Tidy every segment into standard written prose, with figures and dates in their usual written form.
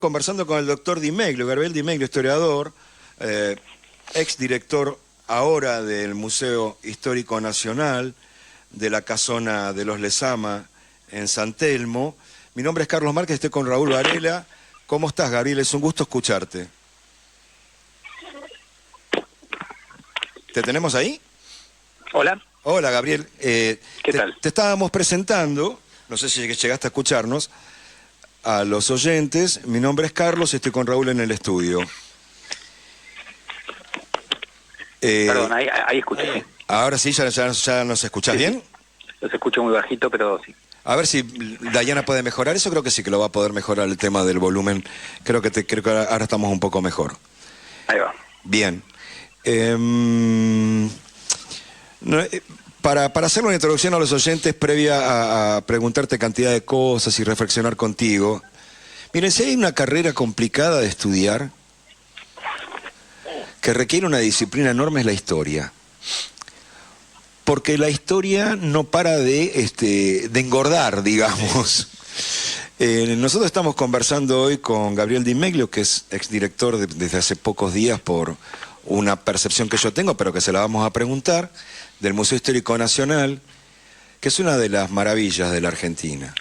Conversando con el doctor Di Meglio, Gabriel Di Meglio, historiador, ex director ahora del Museo Histórico Nacional de la Casona de los Lezama en San Telmo. Mi nombre es Carlos Márquez, estoy con Raúl Varela. ¿Cómo estás, Gabriel? Es un gusto escucharte. ¿Te tenemos ahí? Hola. Hola, Gabriel. ¿Qué tal? Te estábamos presentando, no sé si llegaste a escucharnos, a los oyentes. Mi nombre es Carlos y estoy con Raúl en el estudio. Perdón, ahí escuché. Ahora sí, ya nos escuchás bien. Los escucho muy bajito, pero sí. A ver si Dayana puede mejorar eso. Creo que sí que lo va a poder mejorar el tema del volumen. Creo que ahora estamos un poco mejor. Ahí va. Bien. Para hacer una introducción a los oyentes previa a preguntarte cantidad de cosas y reflexionar contigo. Miren, si hay una carrera complicada de estudiar que requiere una disciplina enorme, es la historia. Porque la historia no para de engordar, digamos. Nosotros estamos conversando hoy con Gabriel Di Meglio, que es exdirector desde hace pocos días por una percepción que yo tengo, pero que se la vamos a preguntar, del Museo Histórico Nacional, que es una de las maravillas de la Argentina,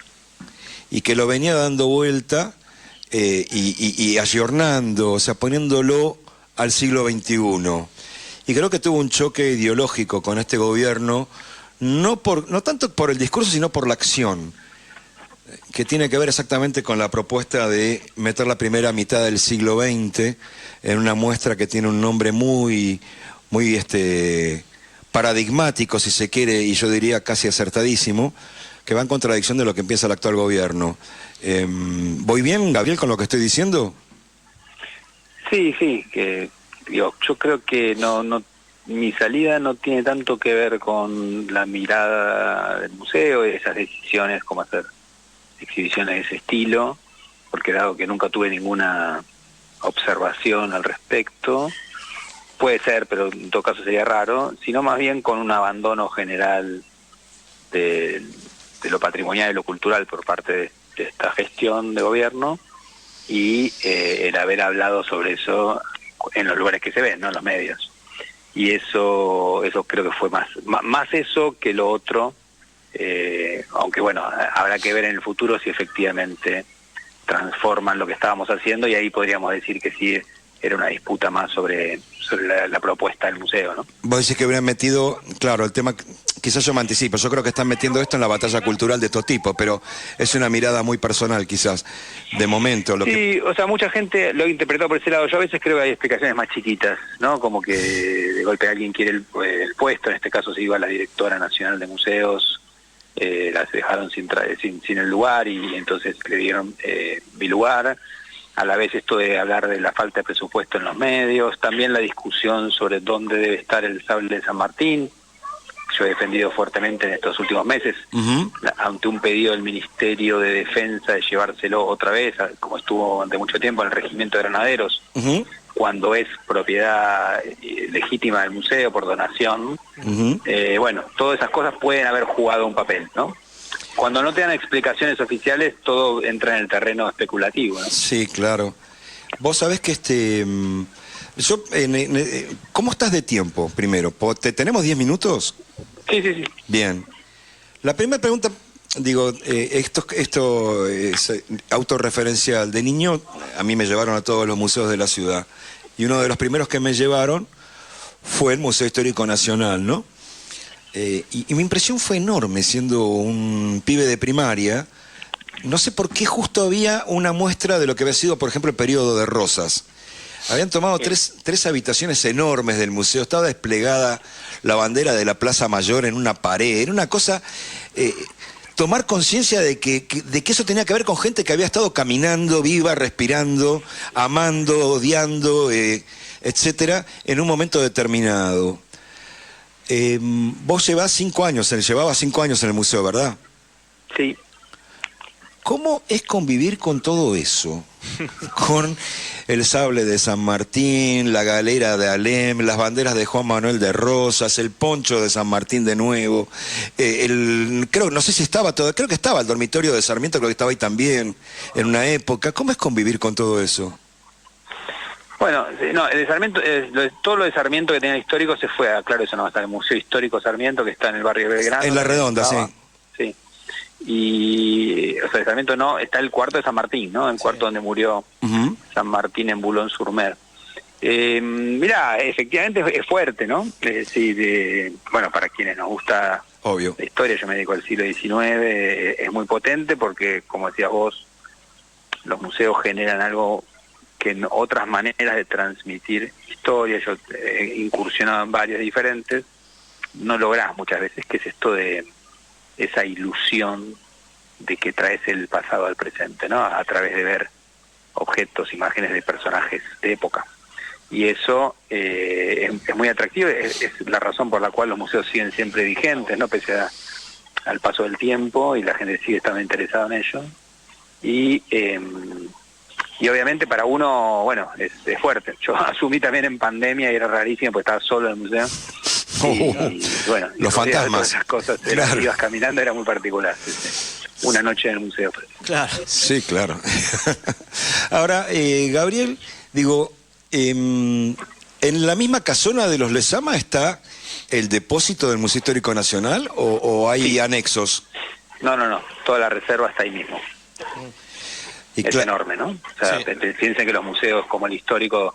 y que lo venía dando vuelta y ayornando, o sea, poniéndolo al siglo XXI. Y creo que tuvo un choque ideológico con este gobierno, no tanto por el discurso, sino por la acción, que tiene que ver exactamente con la propuesta de meter la primera mitad del siglo XX en una muestra que tiene un nombre muy paradigmático, si se quiere, y yo diría casi acertadísimo, que va en contradicción de lo que empieza el actual gobierno. ¿Voy bien, Gabriel, con lo que estoy diciendo? Sí, yo creo que mi salida no tiene tanto que ver con la mirada del museo, esas decisiones, como hacer exhibiciones de ese estilo, porque dado que nunca tuve ninguna observación al respecto, puede ser, pero en todo caso sería raro, sino más bien con un abandono general de lo patrimonial y lo cultural por parte de esta gestión de gobierno, y el haber hablado sobre eso en los lugares que se ven, ¿no? En los medios. Y eso creo que fue más eso que lo otro, aunque bueno, habrá que ver en el futuro si efectivamente transforman lo que estábamos haciendo, y ahí podríamos decir que sí era una disputa más sobre la propuesta del museo, ¿no? Vos decís que hubieran metido, claro, el tema, quizás yo me anticipo, yo creo que están metiendo esto en la batalla cultural de estos tipos, pero es una mirada muy personal quizás, de momento. O sea, mucha gente lo ha interpretado por ese lado. Yo a veces creo que hay explicaciones más chiquitas, ¿no? Como que de golpe alguien quiere el puesto, en este caso se iba la directora nacional de museos, las dejaron sin el lugar, y entonces le dieron mi lugar. A la vez esto de hablar de la falta de presupuesto en los medios, también la discusión sobre dónde debe estar el sable de San Martín. Yo he defendido fuertemente en estos últimos meses, ante un pedido del Ministerio de Defensa de llevárselo otra vez, como estuvo durante mucho tiempo en el Regimiento de Granaderos, cuando es propiedad legítima del museo por donación. Bueno, todas esas cosas pueden haber jugado un papel, ¿no? Cuando no te dan explicaciones oficiales, todo entra en el terreno especulativo, ¿no? Sí, claro. Vos sabés que ¿cómo estás de tiempo, primero? ¿Tenemos 10 minutos? Sí. Bien. La primera pregunta, digo, esto es autorreferencial. De niño, a mí me llevaron a todos los museos de la ciudad. Y uno de los primeros que me llevaron fue el Museo Histórico Nacional, ¿no? Y mi impresión fue enorme, siendo un pibe de primaria. No sé por qué justo había una muestra de lo que había sido, por ejemplo, el periodo de Rosas. Habían tomado tres habitaciones enormes del museo, estaba desplegada la bandera de la Plaza Mayor en una pared. Era una cosa, tomar conciencia de que eso tenía que ver con gente que había estado caminando, viva, respirando, amando, odiando, etcétera, en un momento determinado. Vos llevabas 5 años en el museo, ¿verdad? Sí. ¿cómo es convivir con todo eso? Con el sable de San Martín, la galera de Alem, las banderas de Juan Manuel de Rosas, el poncho de San Martín de nuevo, no sé si estaba todo, creo que estaba el dormitorio de Sarmiento, creo que estaba ahí también en una época. ¿Cómo es convivir con todo eso? Bueno, no, el de Sarmiento, todo lo de Sarmiento que tenía histórico se fue claro, eso no va a estar, el Museo Histórico Sarmiento, que está en el barrio de Belgrano. En La Redonda, sí. Sí. Y, o sea, de Sarmiento no, está el cuarto de San Martín, ¿no? El cuarto donde murió San Martín en Boulogne-sur-Mer. Mirá, efectivamente es fuerte, ¿no? Bueno, para quienes nos gusta obvio la historia, yo me dedico al siglo XIX, es muy potente porque, como decías vos, los museos generan algo que en otras maneras de transmitir historia, yo he incursionado en varias diferentes, no lográs muchas veces, que es esto de esa ilusión de que traes el pasado al presente, ¿no? A través de ver objetos, imágenes de personajes de época. Y eso es muy atractivo, es la razón por la cual los museos siguen siempre vigentes, ¿no? Pese al paso del tiempo, y la gente sigue estando interesada en ello. Y obviamente para uno, bueno, es fuerte. Yo asumí también en pandemia y era rarísimo porque estaba solo en el museo. Y bueno, los fantasmas. Todas esas cosas, claro. Ibas caminando, era muy particular. Una noche en el museo. Claro. Sí, claro. Ahora, Gabriel, digo, en la misma casona de los Lezama está el depósito del Museo Histórico Nacional, o hay anexos. No, toda la reserva está ahí mismo. Y es enorme, ¿no? O sea, sí. Piensen que los museos como el histórico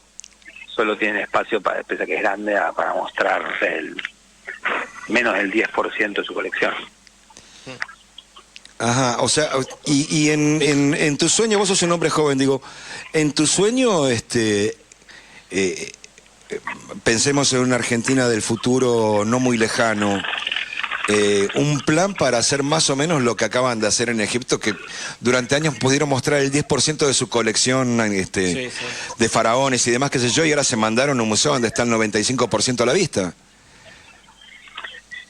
solo tienen espacio, pese a que es grande, para mostrar menos del 10% de su colección. Ajá, o sea, y en tu sueño, vos sos un hombre joven, digo, en tu sueño, pensemos en una Argentina del futuro no muy lejano, un plan para hacer más o menos lo que acaban de hacer en Egipto, que durante años pudieron mostrar el 10% de su colección de faraones y demás, qué sé yo, y ahora se mandaron a un museo donde está el 95% a la vista.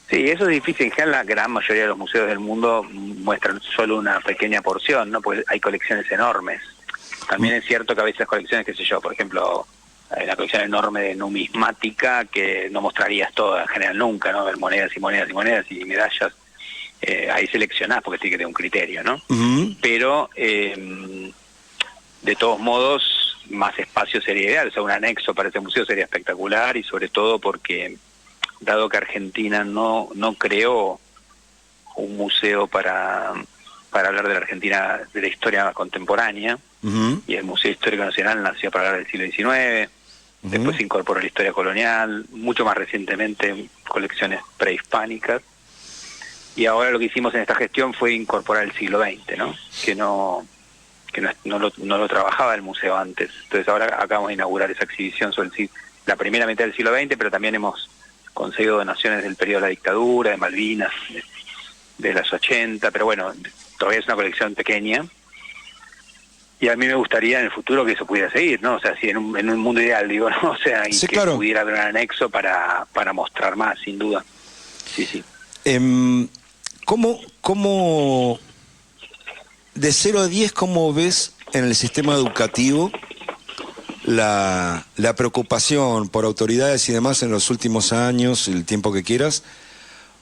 Sí, eso es difícil. En general, la gran mayoría de los museos del mundo muestran solo una pequeña porción, ¿no? Porque hay colecciones enormes. También es cierto que a veces las colecciones, qué sé yo, por ejemplo, hay una colección enorme de numismática que no mostrarías toda en general nunca, ¿no? Ver monedas y monedas y monedas y medallas. Ahí seleccionás porque tiene que tener un criterio, ¿no? Pero, de todos modos, más espacio sería ideal. O sea, un anexo para ese museo sería espectacular, y sobre todo porque, dado que Argentina no creó un museo para hablar de la Argentina, de la historia contemporánea, y el Museo Histórico Nacional nació para hablar del siglo XIX, después se incorporó la historia colonial, mucho más recientemente colecciones prehispánicas, y ahora lo que hicimos en esta gestión fue incorporar el siglo XX, ¿no? Que no lo trabajaba el museo antes. Entonces ahora acabamos de inaugurar esa exhibición sobre la primera mitad del siglo XX, pero también hemos conseguido donaciones del periodo de la dictadura, de Malvinas, de las 80, pero bueno, todavía es una colección pequeña, y a mí me gustaría en el futuro que eso pudiera seguir, ¿no? O sea, si en un mundo ideal, digo, ¿no? O sea, y sí, que claro, pudiera haber un anexo para mostrar más, sin duda. Sí. ¿Cómo de 0 a 10, cómo ves en el sistema educativo la preocupación por autoridades y demás en los últimos años, el tiempo que quieras,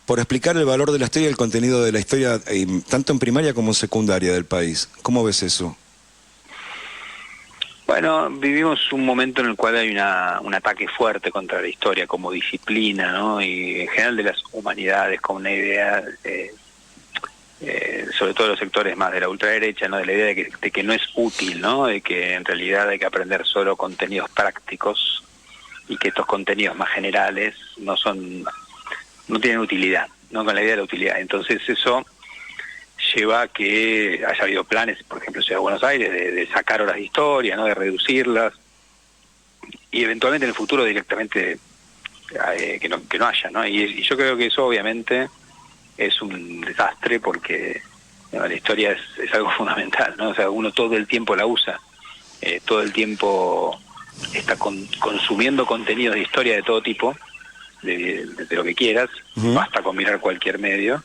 por explicar el valor de la historia y el contenido de la historia, tanto en primaria como en secundaria del país? ¿Cómo ves eso? Bueno, vivimos un momento en el cual hay un ataque fuerte contra la historia como disciplina, ¿no? Y en general de las humanidades, como una idea, sobre todo los sectores más de la ultraderecha, ¿no? De la idea de que no es útil, ¿no? De que en realidad hay que aprender solo contenidos prácticos, y que estos contenidos más generales no tienen utilidad, ¿no? Con la idea de la utilidad. Entonces eso lleva a que haya habido planes, por ejemplo, en Ciudad de Buenos Aires, de sacar horas de historia, ¿no? De reducirlas, y eventualmente en el futuro directamente que no haya, ¿no? Y yo creo que eso obviamente es un desastre, porque la historia es algo fundamental, ¿no? O sea, uno todo el tiempo la usa, todo el tiempo está consumiendo contenidos de historia de todo tipo, de lo que quieras, basta con mirar cualquier medio,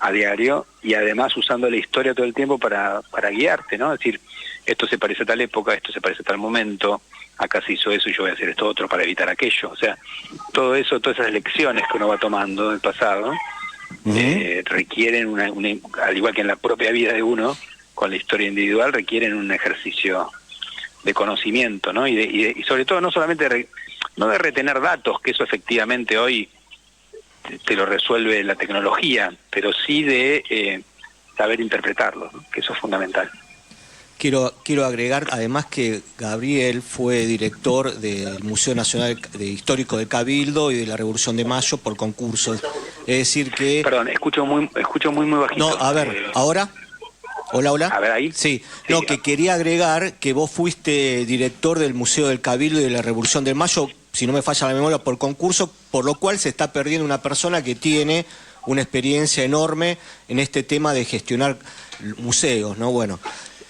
a diario, y además usando la historia todo el tiempo para guiarte, ¿no? Es decir, esto se parece a tal época, esto se parece a tal momento, acá se hizo eso y yo voy a hacer esto otro para evitar aquello. O sea, todo eso, todas esas lecciones que uno va tomando del pasado, requieren al igual que en la propia vida de uno, con la historia individual, requieren un ejercicio de conocimiento, ¿no? Y sobre todo no solamente no de retener datos, que eso efectivamente hoy te lo resuelve la tecnología, pero sí de saber interpretarlos, ¿no? Que eso es fundamental. Quiero agregar además que Gabriel fue director del Museo Nacional Histórico de Cabildo y de la Revolución de Mayo por concursos. Es decir que... Perdón, escucho muy bajito. No, a ver, ¿ahora? Hola. A ver, ahí. Sí, no, que quería agregar que vos fuiste director del Museo del Cabildo y de la Revolución de Mayo, si no me falla la memoria, por concurso, por lo cual se está perdiendo una persona que tiene una experiencia enorme en este tema de gestionar museos, ¿no? Bueno...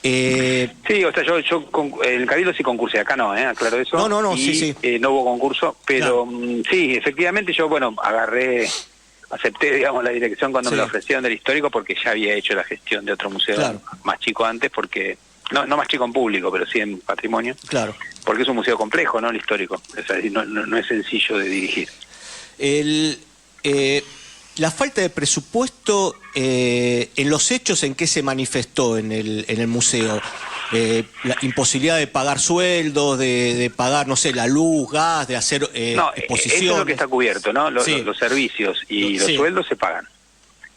sí, o sea, yo en el Cabildo sí concursé, acá no, aclaro eso. No, y, sí. no hubo concurso, pero claro. Sí, efectivamente yo, acepté, digamos, la dirección cuando me lo ofrecieron del histórico, porque ya había hecho la gestión de otro museo más chico antes, porque, no más chico en público, pero sí en patrimonio. Claro. Porque es un museo complejo, ¿no? El histórico, o sea, no es sencillo de dirigir. La falta de presupuesto, en los hechos, ¿en qué se manifestó en el museo? La imposibilidad de pagar sueldos, de pagar, no sé, la luz, gas, de hacer exposiciones. Eso es lo que está cubierto, ¿no? Los servicios y los sueldos se pagan.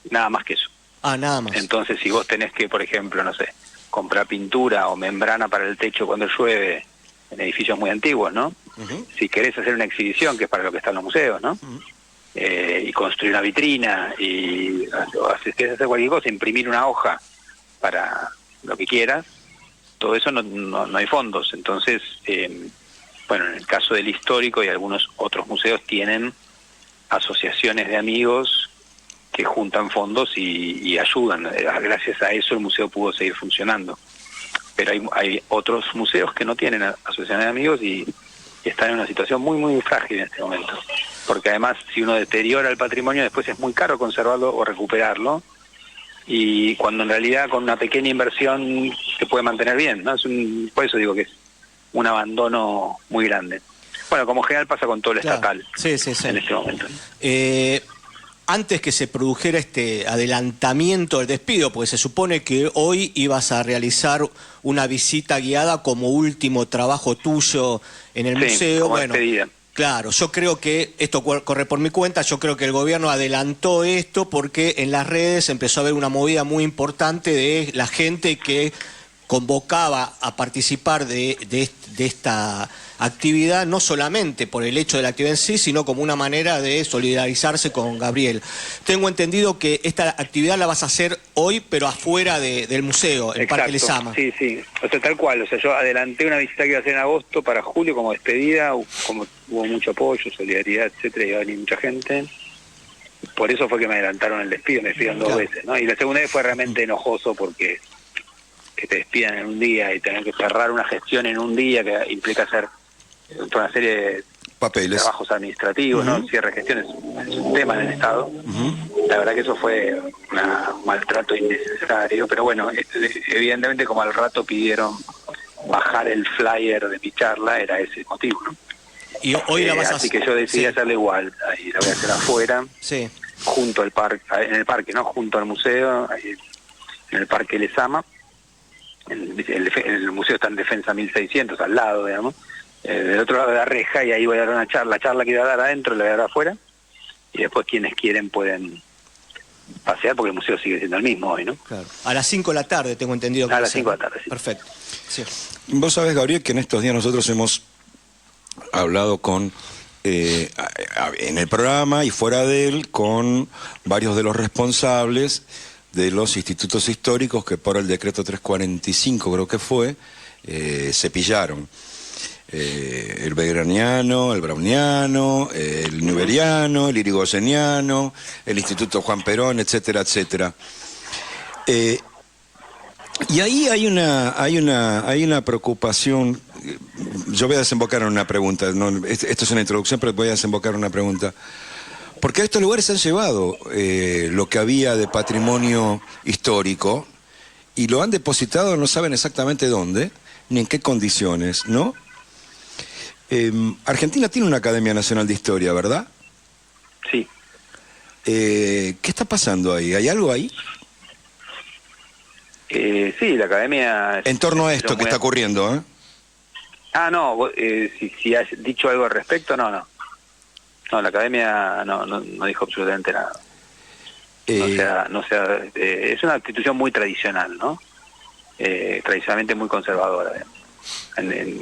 Nada más que eso. Nada más. Entonces, si vos tenés que, por ejemplo, no sé, comprar pintura o membrana para el techo cuando llueve en edificios muy antiguos, ¿no? Si querés hacer una exhibición, que es para lo que están los museos, ¿no? Y construir una vitrina, y si quieres hacer cualquier cosa, imprimir una hoja para lo que quieras, todo eso no hay fondos. Entonces, bueno, en el caso del histórico y algunos otros museos tienen asociaciones de amigos que juntan fondos y ayudan. Gracias a eso el museo pudo seguir funcionando. Pero hay otros museos que no tienen asociaciones de amigos y están en una situación muy, muy frágil en este momento. Porque además, si uno deteriora el patrimonio, después es muy caro conservarlo o recuperarlo, y cuando en realidad con una pequeña inversión se puede mantener bien, ¿no? Por eso digo que es un abandono muy grande. Bueno, como general pasa con todo lo estatal en este momento. Antes que se produjera este adelantamiento del despido, porque se supone que hoy ibas a realizar una visita guiada como último trabajo tuyo en el museo. Como despedida. Claro, yo creo que, esto corre por mi cuenta, yo creo que el gobierno adelantó esto porque en las redes empezó a haber una movida muy importante de la gente que convocaba a participar de esta actividad, no solamente por el hecho de la actividad en sí, sino como una manera de solidarizarse con Gabriel. Tengo entendido que esta actividad la vas a hacer hoy, pero afuera del museo, en Parque Lezama. Sí, o sea, tal cual. O sea, yo adelanté una visita que iba a hacer en agosto para julio como despedida, como hubo mucho apoyo, solidaridad, etcétera, iba a venir mucha gente. Por eso fue que me adelantaron el despido, me despidieron 2 veces, ¿no? Y la segunda vez fue realmente enojoso porque que te despidan en un día y tener que cerrar una gestión en un día que implica hacer toda una serie de papeles, trabajos administrativos, ¿no? Cierre de gestiones es un tema en el Estado. La verdad que eso fue un maltrato innecesario, pero bueno, evidentemente como al rato pidieron bajar el flyer de mi charla, era ese el motivo, ¿no? Y hoy la vas a así que yo decidí hacerla igual, ahí la voy a hacer afuera, junto al parque, en el parque, ¿no? Junto al museo, ahí en el Parque Lezama. El museo está en Defensa 1600, al lado, digamos, del otro lado de la reja, y ahí voy a dar una charla. La charla que iba a dar adentro la voy a dar afuera, y después quienes quieren pueden pasear, porque el museo sigue siendo el mismo hoy, ¿no? Claro. A las 5 de la tarde, tengo entendido. A las 5 de la tarde, sí. Perfecto. Sí. Vos sabés, Gabriel, que en estos días nosotros hemos hablado en el programa y fuera de él, con varios de los responsables de los institutos históricos que por el decreto 345, creo que fue, se pillaron. El belgraniano, el browniano, el newberiano, el irigoseniano, el Instituto Juan Perón, etcétera, etcétera. Y ahí hay una preocupación. Yo voy a desembocar en una pregunta. Esto es una introducción, pero voy a desembocar en una pregunta. Porque a estos lugares se han llevado lo que había de patrimonio histórico y lo han depositado, no saben exactamente dónde, ni en qué condiciones, ¿no? Argentina tiene una Academia Nacional de Historia, ¿verdad? Sí. ¿Qué está pasando ahí? ¿Hay algo ahí? Sí, la academia... En torno a esto que está ocurriendo, ¿eh? Ah, no, si has dicho algo al respecto, no. No, la academia no dijo absolutamente nada. Es una institución muy tradicional, ¿no? Tradicionalmente muy conservadora,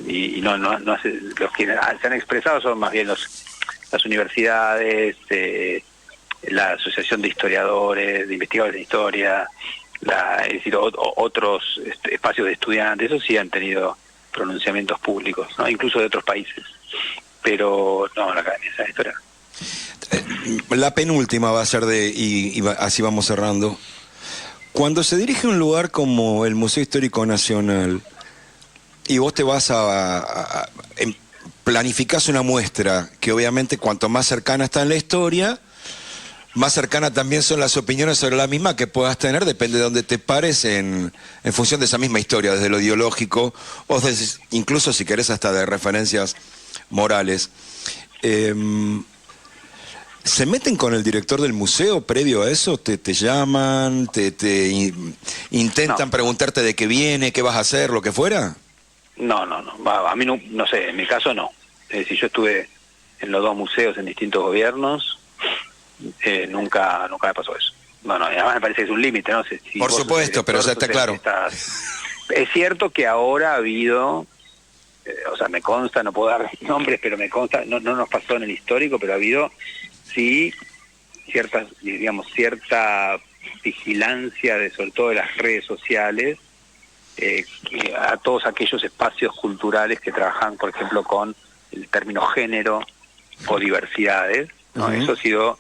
y no hace, los que se han expresado son más bien las universidades, la Asociación de Historiadores, de Investigadores de Historia, es decir, otros espacios de estudiantes, eso sí han tenido pronunciamientos públicos, ¿no? Incluso de otros países, pero no, la Academia de Historia. La penúltima va a ser así vamos cerrando. Cuando se dirige a un lugar como el Museo Histórico Nacional y vos te vas planificás una muestra que obviamente cuanto más cercana está en la historia, más cercana también son las opiniones sobre la misma que puedas tener, depende de dónde te pares en función de esa misma historia, desde lo ideológico o incluso si querés hasta de referencias morales. ¿Se meten con el director del museo previo a eso? ¿Te llaman? ¿Intentan preguntarte de qué viene, qué vas a hacer, lo que fuera? No. A mí no sé, en mi caso no. Es decir, yo estuve en los dos museos en distintos gobiernos, nunca me pasó eso. No, además me parece que es un límite, ¿no? Si por supuesto, pero ya está claro. Es cierto que ahora ha habido, o sea, me consta, no puedo dar nombres, pero me consta, no nos pasó en el histórico, pero ha habido, sí, cierta vigilancia sobre todo de las redes sociales, a todos aquellos espacios culturales que trabajan, por ejemplo, con el término género o diversidades, ¿no? Uh-huh. Eso ha sido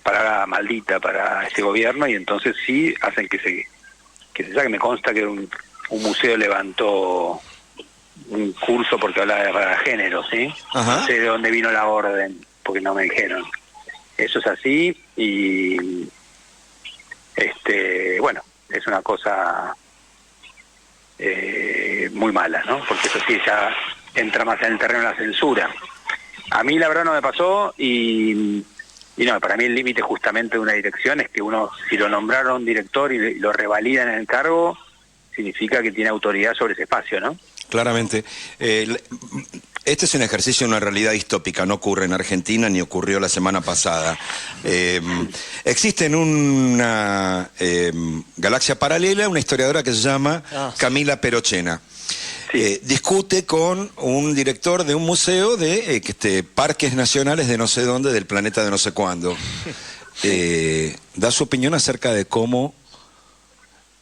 parada maldita para este gobierno, y entonces sí hacen que se saque. Me consta que un museo levantó un curso porque hablaba de género, ¿sí? Uh-huh. No sé de dónde vino la orden, porque no me dijeron. Eso es así, y bueno, es una cosa muy mala, ¿no? Porque eso sí ya entra más en el terreno de la censura. A mí la verdad no me pasó, y no, para mí el límite justamente de una dirección es que uno, si lo nombraron director y lo revalidan en el cargo, significa que tiene autoridad sobre ese espacio, ¿no? Claramente. Este es un ejercicio de una realidad distópica, no ocurre en Argentina ni ocurrió la semana pasada. Existe en una galaxia paralela una historiadora que se llama Camila Perochena. Sí. Discute con un director de un museo de parques nacionales de no sé dónde, del planeta de no sé cuándo. Da su opinión acerca de cómo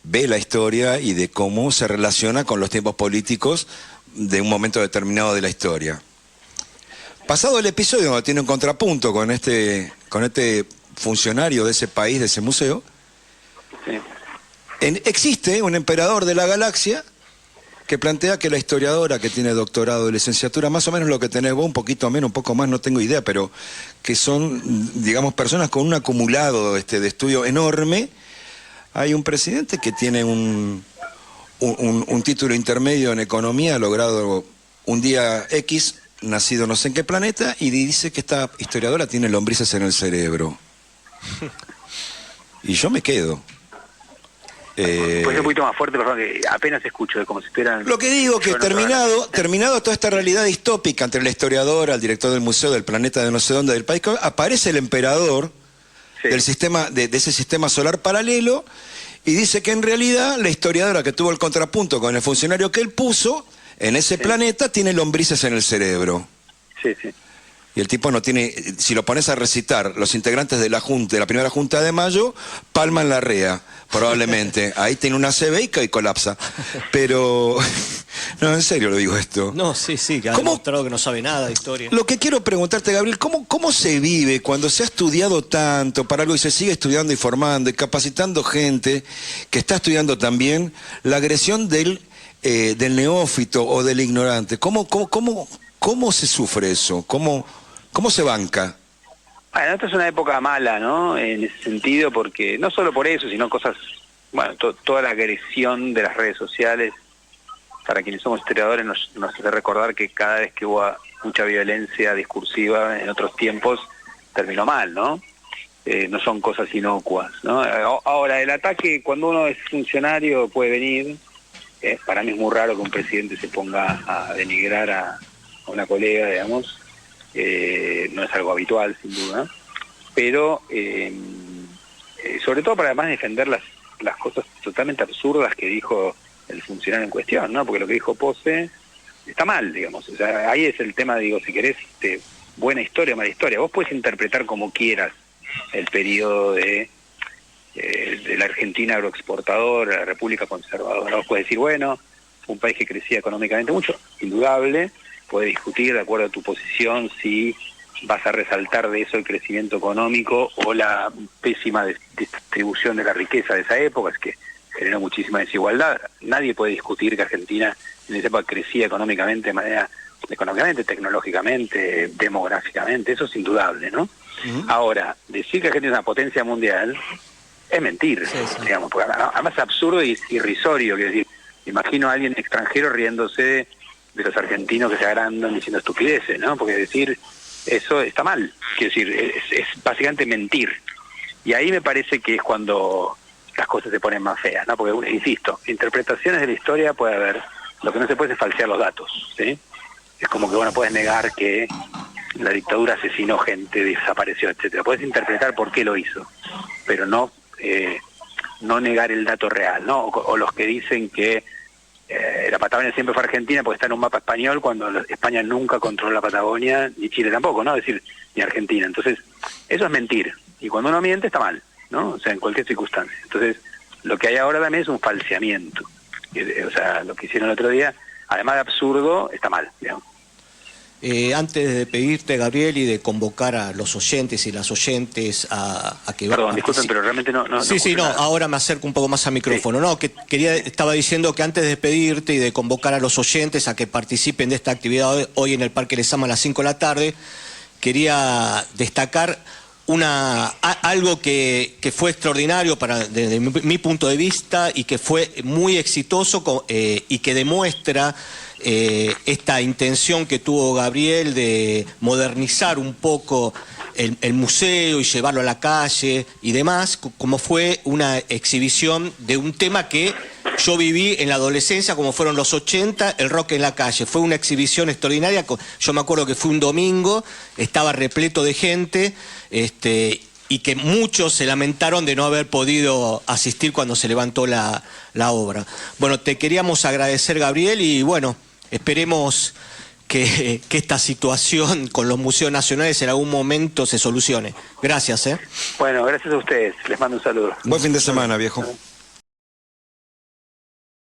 ve la historia y de cómo se relaciona con los tiempos políticos de un momento determinado de la historia. Pasado el episodio donde tiene un contrapunto con este funcionario de ese país, de ese museo, sí. Existe un emperador de la galaxia que plantea que la historiadora que tiene doctorado de licenciatura, más o menos lo que tenés vos, un poquito menos, un poco más, no tengo idea, pero que son, digamos, personas con un acumulado de estudio enorme. Hay un presidente que tiene un título intermedio en economía, logrado un día X, nacido no sé en qué planeta, y dice que esta historiadora tiene lombrices en el cerebro. Y yo me quedo. Pues un poquito más fuerte, perdón, que apenas escucho, como si estuvieran... Lo que digo que terminado toda esta realidad distópica entre la historiadora, el director del museo, del planeta de no sé dónde del país, aparece el emperador, sí, del sistema, de ese sistema solar paralelo, y dice que en realidad la historiadora que tuvo el contrapunto con el funcionario que él puso en ese planeta tiene lombrices en el cerebro. Sí, sí. Y el tipo no tiene, si lo pones a recitar, los integrantes de la primera junta de mayo, palman la rea, probablemente. Ahí tiene una CB y colapsa. Pero, no, en serio lo digo esto. No, sí, que ha demostrado que no sabe nada de historia. Lo que quiero preguntarte, Gabriel, ¿cómo se vive cuando se ha estudiado tanto para algo y se sigue estudiando y formando y capacitando gente que está estudiando también la agresión del neófito o del ignorante? ¿Cómo se sufre eso? ¿Cómo se banca? Bueno, esta es una época mala, ¿no? En ese sentido, porque no solo por eso, sino cosas, bueno, toda la agresión de las redes sociales, para quienes somos historiadores, nos hace recordar que cada vez que hubo mucha violencia discursiva en otros tiempos, terminó mal, ¿no? No son cosas inocuas, ¿no? Ahora, el ataque, cuando uno es funcionario, puede venir. Para mí es muy raro que un presidente se ponga a denigrar a una colega, digamos. No es algo habitual, sin duda. Pero, sobre todo para además defender las cosas totalmente absurdas que dijo el funcionario en cuestión, ¿no? Porque lo que dijo Pose está mal, digamos. O sea, ahí es el tema, digo, si querés buena historia o mala historia. Vos podés interpretar como quieras el periodo de la Argentina agroexportadora, la República conservadora. Vos podés decir, bueno, fue un país que crecía económicamente mucho, indudable. Podés discutir, de acuerdo a tu posición, si vas a resaltar de eso el crecimiento económico o la pésima distribución de la riqueza de esa época, es que generó muchísima desigualdad. Nadie puede discutir que Argentina en esa época crecía económicamente, tecnológicamente, demográficamente, eso es indudable, ¿no? Ahora, decir que Argentina es una potencia mundial es mentir, digamos, porque además es absurdo y irrisorio, quiero decir, imagino a alguien extranjero riéndose de los argentinos que se agrandan diciendo estupideces, ¿no? Porque decir eso está mal, quiero decir, es básicamente mentir. Y ahí me parece que es cuando las cosas se ponen más feas, ¿no? Porque, insisto, interpretaciones de la historia puede haber, lo que no se puede es falsear los datos, ¿sí? Es como que, bueno, puedes negar que la dictadura asesinó gente, desapareció, etcétera. Puedes interpretar por qué lo hizo, pero no negar el dato real, ¿no? O los que dicen que la Patagonia siempre fue Argentina porque está en un mapa español, cuando España nunca controló la Patagonia, ni Chile tampoco, ¿no? Es decir, ni Argentina. Entonces, eso es mentir. Y cuando uno miente está mal, ¿no? O sea, en cualquier circunstancia. Entonces, lo que hay ahora también es un falseamiento. O sea, lo que hicieron el otro día, además de absurdo, está mal, digamos. Antes de pedirte, Gabriel, y de convocar a los oyentes y las oyentes a que... Perdón, disculpen, pero realmente no Sí, nada. ahora me acerco un poco más al micrófono. Sí. No, que estaba diciendo que antes de pedirte y de convocar a los oyentes a que participen de esta actividad hoy en el Parque Lezama a las 5 de la tarde, quería destacar algo que fue extraordinario desde mi punto de vista y que fue muy exitoso y que demuestra esta intención que tuvo Gabriel de modernizar un poco el museo y llevarlo a la calle y demás, como fue una exhibición de un tema que yo viví en la adolescencia, como fueron los 80, el rock en la calle. Fue una exhibición extraordinaria. Yo me acuerdo que fue un domingo, estaba repleto de gente, y que muchos se lamentaron de no haber podido asistir cuando se levantó la obra. Bueno, te queríamos agradecer, Gabriel, y bueno, esperemos que esta situación con los museos nacionales en algún momento se solucione. Gracias, Bueno, gracias a ustedes. Les mando un saludo. Buen fin de semana, viejo.